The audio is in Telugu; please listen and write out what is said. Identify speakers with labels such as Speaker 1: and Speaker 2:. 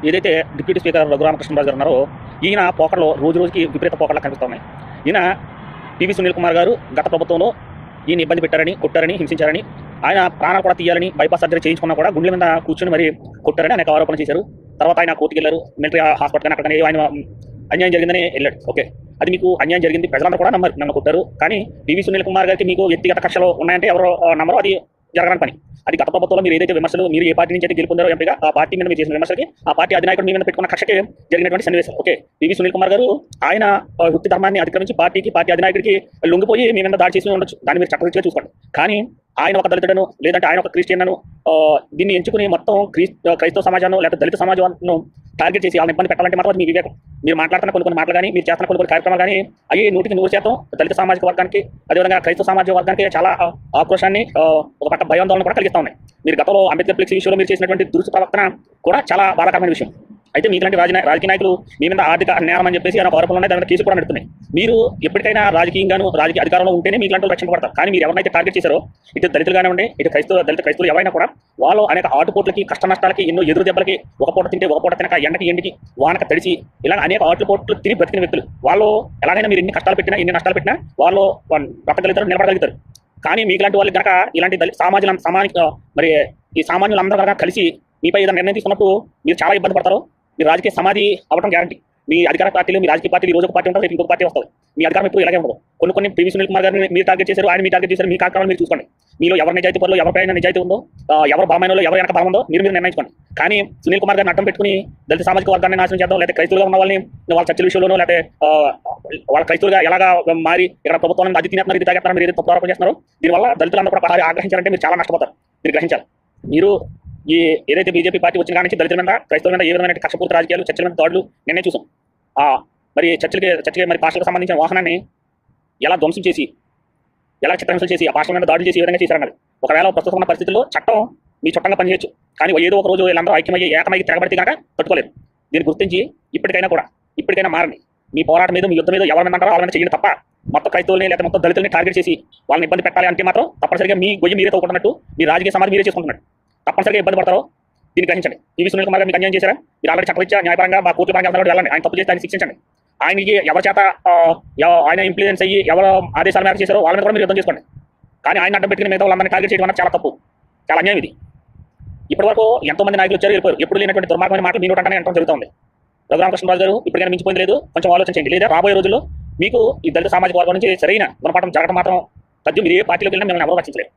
Speaker 1: ఏదైతే డిప్యూటీ స్పీకర్ రఘురామకృష్ణరాజు గారు ఉన్నారో ఈయన పోకడలో రోజు రోజుకి విపరీత పోకడలా కనిపిస్తూ ఉన్నాయి. ఈయన పివి సునీల్ కుమార్ గారు గత ప్రభుత్వంలో ఈయన ఇబ్బంది పెట్టారని, కొట్టారని, హింసించారని, ఆయన ప్రాణాలు కూడా తీయాలని బైపాస్ సర్జరీ చేయించుకున్నా కూడా గుండెల మీద కూర్చొని మరి కొట్టారని అనేక ఆరోపణలు చేశారు. తర్వాత ఆయన కోర్టుకి వెళ్ళారు, మిలిటరీ హాస్పిటల్ కానీ అక్కడ ఆయన అన్యాయం జరిగిందని వెళ్ళాడు. ఓకే, అది మీకు అన్యాయం జరిగింది, ప్రజలందరూ కూడా నన్ను కొట్టారు. కానీ పివి సునీల్ కుమార్ గారికి మీకు వ్యక్తిగత కక్షలు ఉన్నాయంటే ఎవరో నమ్మరో అది జరగని పని. అది గత ప్రభుత్వంలో మీరు ఏదైతే విమర్శలు మీరు ఏ పార్టీ నుంచి అయితే గెలుపొందారో ఎంపీగా ఆ పార్టీ మీద మీరు చేసిన విమర్శలకి ఆ పార్టీ అధినాయకుడు మీ మీద పెట్టుకున్న కక్షకి జరిగినటువంటి సన్నివేశం. ఓకే, పివి సునీల్ కుమార్ గారు ఆయన వృత్తి ధర్మాన్ని అతిక్రమించి పార్టీ అధినాయకుడికి లొంగిపోయి మీ మీద దాడి చేసి ఉండొచ్చు, దాన్ని మీరు చక్కగా చూసుకోండి. కానీ ఆయన ఒక దళితుడను లేదంటే ఆయన ఒక క్రిస్టియన్ను దీన్ని ఎంచుకుని మొత్తం క్రైస్తవ సమాజాన్ని లేదా దళిత సమాజాన్ని టార్గెట్ చేసి వాళ్ళని ఇబ్బంది పెట్టాలంటే మాత్రం మీ వివేకం. మీరు మాట్లాడుతున్న కొన్ని మాటలు కానీ మీరు చేస్తున్న కొన్ని కార్యక్రమాలు కానీ అవి 100% దళిత సామాజిక వర్గానికి అదేవిధంగా క్రైస్తవ సామాజిక వర్గానికి చాలా ఆక్రోశాన్ని ఒక పక్క భయాందోళన కూడా కలిగిస్తూ ఉన్నాయి. మీరు గతంలో అంబేద్కర్ ఫ్లెక్సీ విషయంలో మీరు చేసినటువంటి దురుసు ప్రవర్తన కూడా చాలా బాధాకరమైన విషయం. అయితే మీలాంటి రాజకీయ నాయకులు మీ మీద ఆర్థిక అన్యాయం అని చెప్పేసి ఆయన ఆరోపణలు ఉన్నాయి, దాని మీద కేసు కూడా నడుస్తున్నాయి. మీరు ఎప్పటికైనా రాజకీయంగాను రాజకీయ అధికారంలో ఉంటేనే మీకు ఇలాంటి రక్షణ పడతారు. కానీ మీరు ఎవరైతే టార్గెట్ చేశారో ఇటు దళితులు కానివ్వండి, ఇటు క్రైస్తవులు ఎవరైనా కూడా వాళ్ళు అనేక ఆటుపోట్లకి, కష్ట నష్టాలకి, ఎన్నో ఎదురు దెబ్బలకి, ఒక పూట తింటే ఒక పూట తినక, ఎండికి వానక తడిచి ఇలా అనేక ఆటుపోట్లు తిరిగి బ్రతికిన వ్యక్తులు. వాళ్ళు ఎలాగైనా మీరు ఎన్ని కష్టాలు పెట్టినా, ఎన్ని నష్టాలు పెట్టినా వాళ్ళు బ్రతకగలుగుతారు, నిలబడగలుగుతారు. కానీ మీలాంటి వాళ్ళు కనుక ఇలాంటి మరి ఈ సామాన్యులందరూ కనుక కలిసి మీపై ఏదైనా నిర్ణయం తీసుకున్నప్పుడు మీరు చాలా ఇబ్బంది పడతారు. మీరు రాజకీయ సమాధి అవ్వడం గ్యారంటీ. మీ అధికార పార్టీలు, మీ రాజకీయ పార్టీలు ఈ రోజు ఒక పార్టీ ఉంటుంది, రేపు ఇంకొక పార్టీ వస్తుంది. మీ అధికారం ఎప్పుడు ఇలాగే ఉండదు. కొన్ని పివి సునీల్ కుమార్ గారిని మీరు టార్గెట్ చేశారు, ఆయన మీ టార్గెట్ చేశారు. మీ కార్యక్రమాలు మీరు చూసుకోండి. మీలో ఎవరు నిజాయితీ పనులు, ఎవరిపైన నిజాయితీ ఉందో, ఎవరు బలమైనలో, ఎవరు వెనక బలం ఉందో మీరు నిర్ణయించుకోండి. కానీ సునీల్ కుమార్ గారిని అడ్డం పెట్టుకుని దళిత సామాజిక వర్గాన్ని నాశనం చేద్దాం, లేకపోతే క్రైస్తులుగా ఉన్న వాళ్ళని వాళ్ళ చర్చల విషయంలోనో, లేకపోతే వాళ్ళ క్రైస్తులుగా ఎలాగా మారి ఇక్కడ ప్రభుత్వాన్ని అది తినేస్తున్నారు, ఇది తాగేస్తున్నారు, మీరు ఏదైతే తప్పు ఆరోపణ చేస్తున్నారో దీనివల్ల దళితులందరూ కూడా ఆగ్రహించాలంటే మీరు చాలా నష్టపోతారు. మీరు గ్రహించాలి. మీరు ఈ ఏదైతే బీజేపీ పార్టీ వచ్చిన కానీ దళితుల మీద, క్రైస్తవుల మీద ఏ విధమైన కక్షపూరిత రాజకీయాలు, చర్చల మీద దాడులు నిన్నే చూసాం. మరి చర్చకి మరి పాస్టర్లకు సంబంధించిన వాహనాన్ని ఎలా ధ్వంసం చేసి, ఎలా చిత్రహింసలు చేసి ఆ పాస్టర్ల మీద దాడులు చేసి ఏ విధంగా చేశారన్నది. ఒకవేళ ప్రస్తుతం ఉన్న పరిస్థితుల్లో చట్టం మీ చట్టంగా పనిచేయచ్చు, కానీ ఏదో ఒక రోజు వీళ్ళందరూ ఏకమై తిరగబడితే కనుక తట్టుకోలేరు. దీన్ని గుర్తించి ఇప్పటికైనా మారండి. మీ పోరాటం మీద, మీ యుద్ధం మీద ఎవరి మీద అంటారో వాళ్ళని చేయండి తప్ప మొత్తం క్రైస్తవుల్ని లేదా మొత్తం దళితుల్ని టార్గెట్ చేసి వాళ్ళని ఇబ్బంది పెట్టాలి అంటే మాత్రం తప్పనిసరిగా మీ గొయ్యి మీరే తోడుకున్నట్టు, మీ రాజకీయ సమాధి మీరే చేసుకుంటున్నట్టు తప్పనిసరిగా ఇబ్బంది పడతారో దీన్ని గ్రహించండి. పివి సునీల్ కుమార్ గారు మీకు అన్యాయం చేశారా? మీరు ఆల్రెడీ చట్టరీత్యా న్యాయపరంగా మా కోర్టు పరంగా వెళ్ళండి. ఆయన తప్పు చేసి దాన్ని శిక్షించండి. ఆయనకి ఎవరి చేత ఆయన ఇన్ఫ్లుయెన్స్ అయ్యి ఎవరు ఆదేశాల మేరకు చేశారో వాళ్ళని కూడా మీరు యుద్ధం చేసుకోండి. కానీ ఆయన అడ్డం పెట్టిన మిగతా వాళ్ళందరినీ టార్గెట్ చేయడం చాలా తప్పు, చాలా అన్యాయం ఇది. ఇప్పటివరకు ఎంతోమంది నాయకులు వచ్చారు, వెళ్ళిపోయారు. ఎప్పుడు లేనటువంటి దుర్మార్గమైన మాటలు మీ నోటంటే ఎంతో జరుగుతుంది. రఘురామకృష్ణరాజు గారు ఇప్పటికైనా మించిపోయింది లేదు, కొంచెం ఆలోచించండి. లేదా రాబోయే రోజుల్లో మీకు ఈ దళిత సామాజిక వర్గం నుంచి సరైన గుణపాఠం జరగడం మాత్రం తథ్యం. మీరు ఏ పార్టీలోకి వెళ్ళినా మిమ్మల్ని ఎవరో రక్షించలేరు.